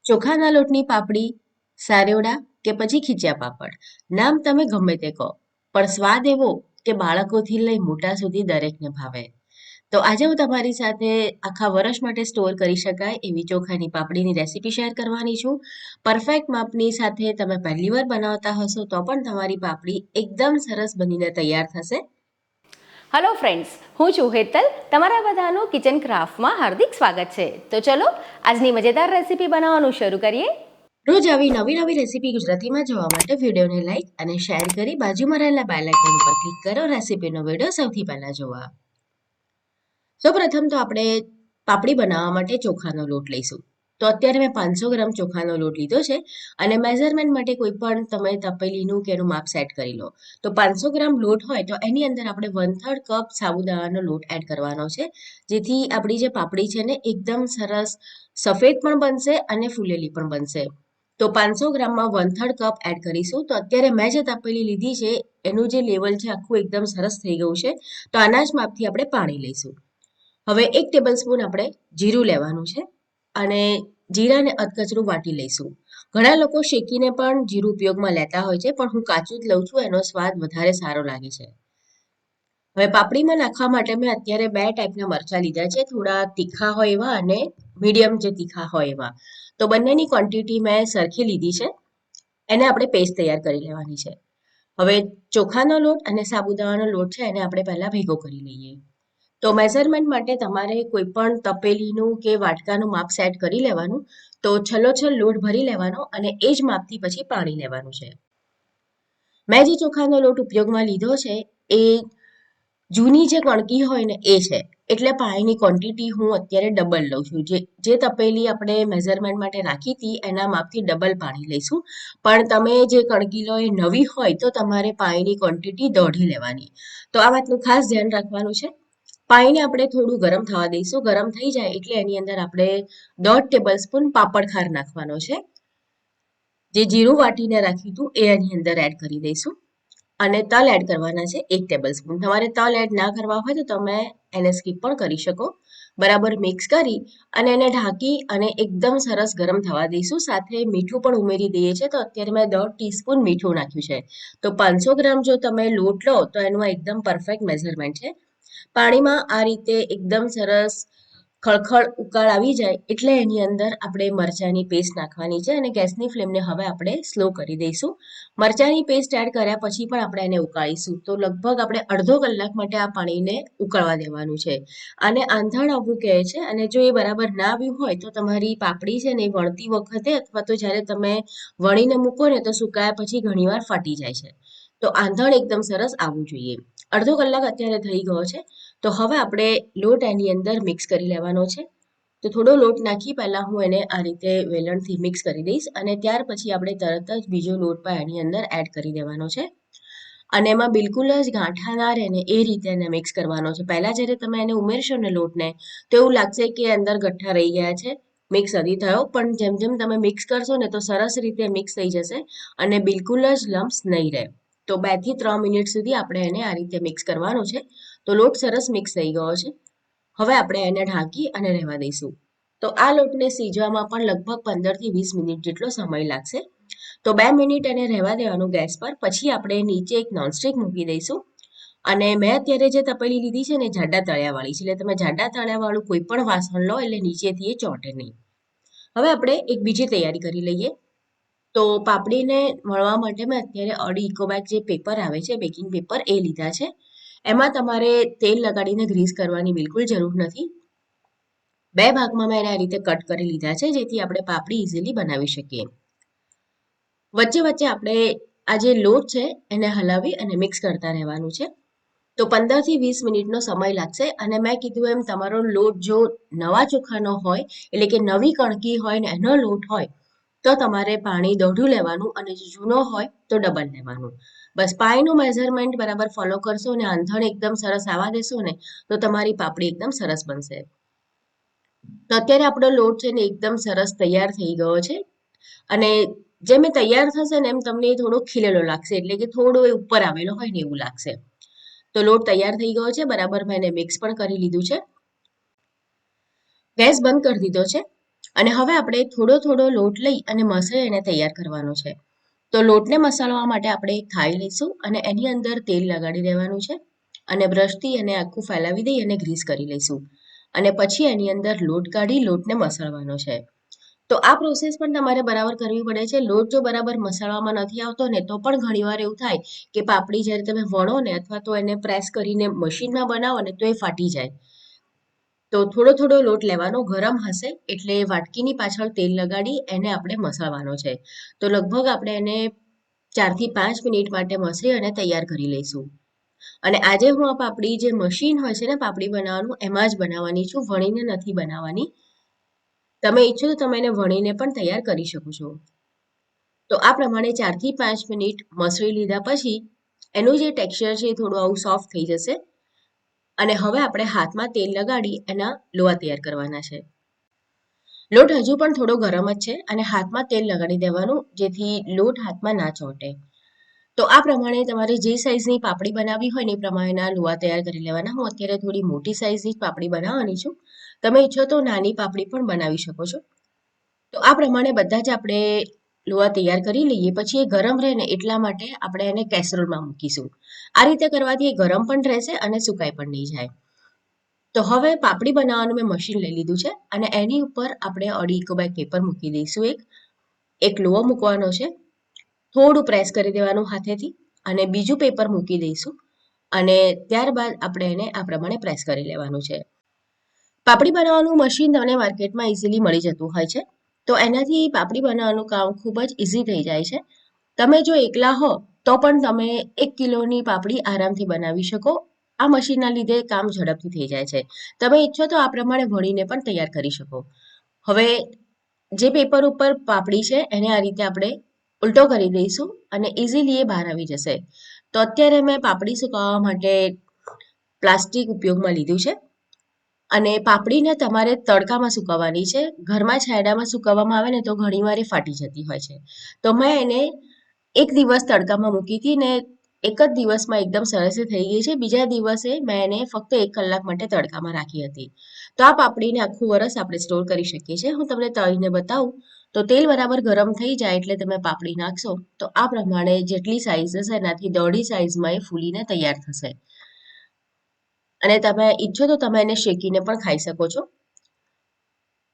ચોખાના લોટની પાપડી, સારેવડા કે પછી ખીચા પાપડ, નામ તમે ગમે તે કહો, પણ સ્વાદ એવો કે બાળકોથી લઈ મોટા સુધી દરેકને ભાવે. તો આજે હું તમારી સાથે આખા વર્ષ માટે સ્ટોર કરી શકાય એવી ચોખાની પાપડીની રેસીપી શેર કરવાની છું. પરફેક્ટ માપની સાથે તમે પહેલી વાર બનાવતા હશો તો પણ તમારી પાપડી એકદમ સરસ બનીને તૈયાર થશે. હલો ફ્રેન્ડ્સ, હું છું હેતલ. તમારા બધાનું કિચન ક્રાફ્ટમાં હાર્દિક સ્વાગત છે. તો ચલો આજની મજેદાર રેસીપી બનાવવાનું શરૂ કરીએ. રોજ આવી નવી નવી રેસીપી ગુજરાતીમાં જોવા માટે વિડીયોને લાઈક અને શેર કરી બાજુમાં રહેલા બેલ આઇકન ઉપર ક્લિક કરો રેસીપીનો વિડીયો સૌથી પહેલા જોવા. સૌપ્રથમ તો આપણે પાપડી બનાવવા માટે ચોખાનો લોટ લઈશું. તો અત્યારે મેં 500 ગ્રામ ચોખાનો લોટ લીધો છે અને મેઝરમેન્ટ માટે કોઈ પણ તમે તપેલીનું કે એનું માપ સેટ કરી લો. તો 500 ગ્રામ લોટ હોય તો એની અંદર આપણે 1/3 કપ સાબુદાણાનો લોટ એડ કરવાનો છે, જેથી આપણી જે પાપડી છે ને એકદમ સરસ સફેદ પણ બનશે અને ફૂલેલી પણ બનશે. તો 500 ગ્રામમાં 1/3 કપ એડ કરીશું. તો અત્યારે મેં જે તપેલી લીધી છે એનું જે લેવલ છે આખું એકદમ સરસ થઈ ગયું છે. તો આના જ માપથી આપણે પાણી લઈશું. હવે 1 ટેબલ સ્પૂન આપણે જીરું લેવાનું છે અને જીરાને અધકચરું વાટી લઈશું. ઘણા લોકો શેકીને પણ જીરું ઉપયોગમાં લેતા હોય છે, પણ હું કાચું જ લઉં છું, એનો સ્વાદ વધારે સારો લાગે છે. હવે પાપડીમાં નાખવા માટે મેં અત્યારે 2 ટાઈપના મરચાં લીધા છે, થોડા તીખા હોય એવા અને મીડિયમ જે તીખા હોય એવા. તો બંનેની ક્વોન્ટિટી મેં સરખી લીધી છે. એને આપણે પેસ્ટ તૈયાર કરી લેવાની છે. હવે ચોખાનો લોટ અને સાબુદાણાનો લોટ છે એને આપણે પહેલા ભેગો કરી લઈએ. તો મેઝરમેન્ટ માટે તમારે કોઈ પણ તપેલીનું કે વાટકાનું માપ સેટ કરી લેવાનું. તો છલોછલ લોટ ભરી લેવાનો અને એ જ માપથી પછી પાણી લેવાનું છે. મેં જે ચોખાનો લોટ ઉપયોગમાં લીધો છે એ જૂની જે કણકી હોય ને એ છે, એટલે પાણીની ક્વોન્ટિટી હું અત્યારે ડબલ લઉં છું. જે તપેલી આપણે મેઝરમેન્ટ માટે રાખી હતી એના માપથી ડબલ પાણી લઈશું. પણ તમે જે કણકી લો એ નવી હોય તો તમારે પાણીની ક્વોન્ટિટી દોઢી લેવાની. તો આ વાતનું ખાસ ધ્યાન રાખવાનું છે. પાણીને આપણે થોડું ગરમ થવા દઈશું. ગરમ થઈ જાય એટલે એની અંદર આપણે 1.5 ટેબલ સ્પૂન પાપડ ખાર નાખવાનો છે. જે જીરું વાટીને રાખ્યું હતું એ એની અંદર એડ કરી દઈશું અને તલ એડ કરવાના છે 1 ટેબલ સ્પૂન. તમારે તલ એડ ના કરવા હોય તો તમે એને સ્કીપ પણ કરી શકો. બરાબર મિક્સ કરી અને એને ઢાંકી અને એકદમ સરસ ગરમ થવા દઈશું. સાથે મીઠું પણ ઉમેરી દઈએ છીએ. તો અત્યારે મેં 1/2 ટીસ્પૂન મીઠું નાખ્યું છે. તો 500 ગ્રામ જો તમે લોટ લો તો એનું એકદમ પરફેક્ટ મેઝરમેન્ટ છે. પાણીમાં આ રીતે એકદમ સરસ ખળખળ ઉકાળ આવી જાય એટલે એની અંદર આપણે મરચાંની પેસ્ટ નાખવાની છે અને ગેસની ફ્લેમને હવે આપણે સ્લો કરી દઈશું. મરચાંની પેસ્ટ એડ કર્યા પછી પણ આપણે એને ઉકાળીશું. તો લગભગ આપણે અડધો કલાક માટે આ પાણીને ઉકળવા દેવાનું છે. આને આંધણ આવવું કહે છે અને જો એ બરાબર ના આવ્યું હોય તો તમારી પાપડી છે ને એ વણતી વખતે અથવા તો જ્યારે તમે વણીને મૂકો ને તો સુકાયા પછી ઘણીવાર ફાટી જાય છે. તો આંધણ એકદમ સરસ આવવું જોઈએ. અડધો કલાક અત્યારે થઈ ગયો છે. તો હવે આપણે લોટ એની અંદર મિક્સ કરી લેવાનો છે. તો થોડો લોટ નાખી પહેલાં હું એને આ રીતે વેલણથી મિક્સ કરી દઈશ અને ત્યાર પછી આપણે તરત જ બીજો લોટ પણ એની અંદર એડ કરી દેવાનો છે અને એમાં બિલકુલ જ ગાંઠા ના રહે ને એ રીતે એને મિક્સ કરવાનો છે. પહેલાં જ્યારે તમે એને ઉમેરશો ને લોટને તો એવું લાગશે કે અંદર ગઠ્ઠા રહી ગયા છે, મિક્સ નથી થયો. પણ જેમ જેમ તમે મિક્સ કરશો ને તો સરસ રીતે મિક્સ થઈ જશે અને બિલકુલ જ લમ્સ નહીં રહે. તો 2 થી 3 મિનિટ સુધી આપણે એને આ રીતે મિક્સ કરવાનો છે. તો લોટ સરસ મિક્સ થઈ ગયો છે. હવે આપણે એને ઢાંકી અને રહેવા દઈશું. તો આ લોટને સીજવામાં પણ લગભગ 15 થી 20 મિનિટ જેટલો સમય લાગશે. તો 2 મિનિટ એને રહેવા દેવાનું ગેસ પર. પછી આપણે નીચે એક નોનસ્ટિક મૂકી દઈશું અને મેં અત્યારે જે તપેલી લીધી છે ને જાડા તળિયાવાળી છે, એટલે તમે જાડા તળિયાવાળું કોઈ પણ વાસણ લો એટલે નીચેથી એ ચોંટે નહીં. હવે આપણે એક બીજી તૈયારી કરી લઈએ. તો પાપડીને વણવા માટે મેં અત્યારે અડી ઇકોબેગ જે પેપર આવે છે, બેકિંગ પેપર, એ લીધા છે. એમાં તમારે તેલ લગાડીને ગ્રીસ કરવાની બિલકુલ જરૂર નથી. 2 ભાગમાં મેં એને આ રીતે કટ કરી લીધા છે જેથી આપણે પાપડી ઇઝીલી બનાવી શકીએ. વચ્ચે વચ્ચે આપણે આ જે લોટ છે એને હલાવી અને મિક્સ કરતા રહેવાનું છે. તો 15 થી 20 મિનિટનો સમય લાગશે અને મેં કીધું એમ તમારો લોટ જો નવા ચોખાનો હોય એટલે કે નવી કણકી હોય ને એનો લોટ હોય તો તમારે પાણી દોઢું લેવાનું અને જો જૂનો હોય તો ડબલ લેવાનું. બસ પાણીનું મેઝરમેન્ટ બરાબર ફોલો કરશો અને આંધણ એકદમ સરસ આવવા દેશો ને તો તમારી પાપડી એકદમ સરસ બનશે. તો અત્યારે આપણો લોટ છે ને એકદમ સરસ તૈયાર થઈ ગયો છે અને જેમ એ તૈયાર થશે ને એમ તમને થોડો ખીલેલો લાગશે, એટલે કે થોડો એ ઉપર આવેલો હોય ને એવું લાગશે. તો લોટ તૈયાર થઈ ગયો છે. બરાબર મેં એને મિક્સ પણ કરી લીધું છે. ગેસ બંધ કરી દીધો છે અને હવે આપણે થોડો થોડો લોટ લઈ અને મસળી એને તૈયાર કરવાનો છે. તો લોટને મસાળવા માટે આપણે એક થાળી લઈશું અને એની અંદર તેલ લગાડી દેવાનું છે અને બ્રશથી એને આખું ફેલાવી દઈ અને ગ્રીસ કરી લઈશું. અને પછી એની અંદર લોટ કાઢી લોટને મસળવાનો છે. તો આ પ્રોસેસ પણ તમારે બરાબર કરવી પડે છે. લોટ જો બરાબર મસાળવામાં નથી આવતો ને તો પણ ઘણીવાર એવું થાય કે પાપડી જ્યારે તમે વણો ને અથવા તો એને પ્રેસ કરીને મશીનમાં બનાવો ને તો એ ફાટી જાય. તો થોડો થોડો લોટ લેવાનો, ગરમ હશે એટલે વાટકીની પાછળ તેલ લગાડી એને આપણે મસળવાનો છે. તો લગભગ આપણે એને 4 થી 5 મિનિટ માટે મસળી અને તૈયાર કરી લઈશું. અને આજે હું આ પાપડી જે મશીન હોય છે ને પાપડી બનાવવાનું એમાં જ બનાવવાની છું, વણીને નથી બનાવવાની. તમે ઈચ્છો તો તમે એને વણીને પણ તૈયાર કરી શકો છો. તો આ પ્રમાણે 4 થી 5 મિનિટ મસળી લીધા પછી એનું જે ટેક્સચર છે એ થોડું આવું સોફ્ટ થઈ જશે. અને હવે આપણે હાથમાં તેલ લગાડી એના લોઆ તૈયાર કરવાના છે. લોટ હજુ પણ થોડો ગરમ જ છે અને હાથમાં તેલ લગાડી દેવાનું જેથી લોટ હાથમાં ના ચોંટે. તો આ પ્રમાણે તમારે જે સાઈઝની પાપડી બનાવવી હોય ને એ પ્રમાણેના લોઆ તૈયાર કરી લેવાના. હું અત્યારે થોડી મોટી સાઈઝની પાપડી બનાવવાની છું. તમે ઈચ્છો તો નાની પાપડી પણ બનાવી શકો છો. તો આ પ્રમાણે બધા જ આપણે લોઆ તૈયાર કરી લઈએ. પછી એ ગરમ રહે ને એટલા માટે આપણે એને કેસરોલમાં મૂકીશું. આ રીતે કરવાથી એ ગરમ પણ રહેશે અને સુકાઈ પણ નહીં જાય. તો હવે પાપડી બનાવવાનું મેં મશીન લઈ લીધું છે અને એની ઉપર આપણે અડી ઇકો બેગ પેપર મૂકી દઈશું. એક લોવો મૂકવાનો છે, થોડું પ્રેસ કરી દેવાનું હાથેથી અને બીજું પેપર મૂકી દઈશું અને ત્યારબાદ આપણે એને આ પ્રમાણે પ્રેસ કરી લેવાનું છે. પાપડી બનાવવાનું મશીન તમને માર્કેટમાં ઇઝીલી મળી જતું હોય છે. તો એનાથી પાપડી બનાવવાનું કામ ખૂબ જ ઇઝી થઈ જાય છે. તમે જો એકલા હો તો પણ તમે 1 કિલોની પાપડી આરામથી બનાવી શકો. આ મશીનના લીધે કામ ઝડપથી થઈ જાય છે. તમે ઈચ્છો તો આ પ્રમાણે વણીને પણ તૈયાર કરી શકો. હવે જે પેપર ઉપર પાપડી છે એને આ રીતે આપણે ઉલટો કરી દઈશું અને ઇઝીલી એ બહાર આવી જશે. તો અત્યારે મેં પાપડી સુકાવવા માટે પ્લાસ્ટિક ઉપયોગમાં લીધું છે અને પાપડીને તમારે તડકામાં સુકવવાની છે. ઘરમાં છાંયડામાં સુકવવામાં આવે ને તો ઘણીવાર એ ફાટી જતી હોય છે. તો મેં એને 1 દિવસ તડકામાં મૂકી હતી ને એક જ દિવસમાં એકદમ સરસ થઈ ગઈ છે. બીજા દિવસે મેં એને ફક્ત 1 કલાક માટે તડકામાં રાખી હતી. તો આ પાપડીને આખું વરસ આપણે સ્ટોર કરી શકીએ છીએ. હું તમને તળીને બતાવું. તો તેલ બરાબર ગરમ થઈ જાય એટલે તમે પાપડી નાખશો તો આ પ્રમાણે જેટલી સાઈઝ હશે એનાથી દોઢી સાઈઝમાં એ ફૂલીને તૈયાર થશે. અને તમે ઈચ્છો તો તમે એને શેકીને પણ ખાઈ શકો છો.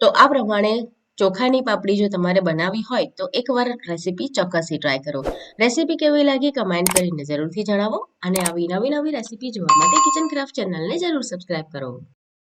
તો આ પ્રમાણે ચોખાની પાપડી જો તમારે બનાવવી હોય તો એકવાર રેસીપી ચોક્કસથી ટ્રાય કરો. રેસીપી કેવી લાગી કમેન્ટ કરીને જરૂરથી જણાવો અને આવી નવી નવી રેસીપી જોવા માટે કિચન ક્રાફ્ટ ચેનલને જરૂર સબસ્ક્રાઇબ કરો.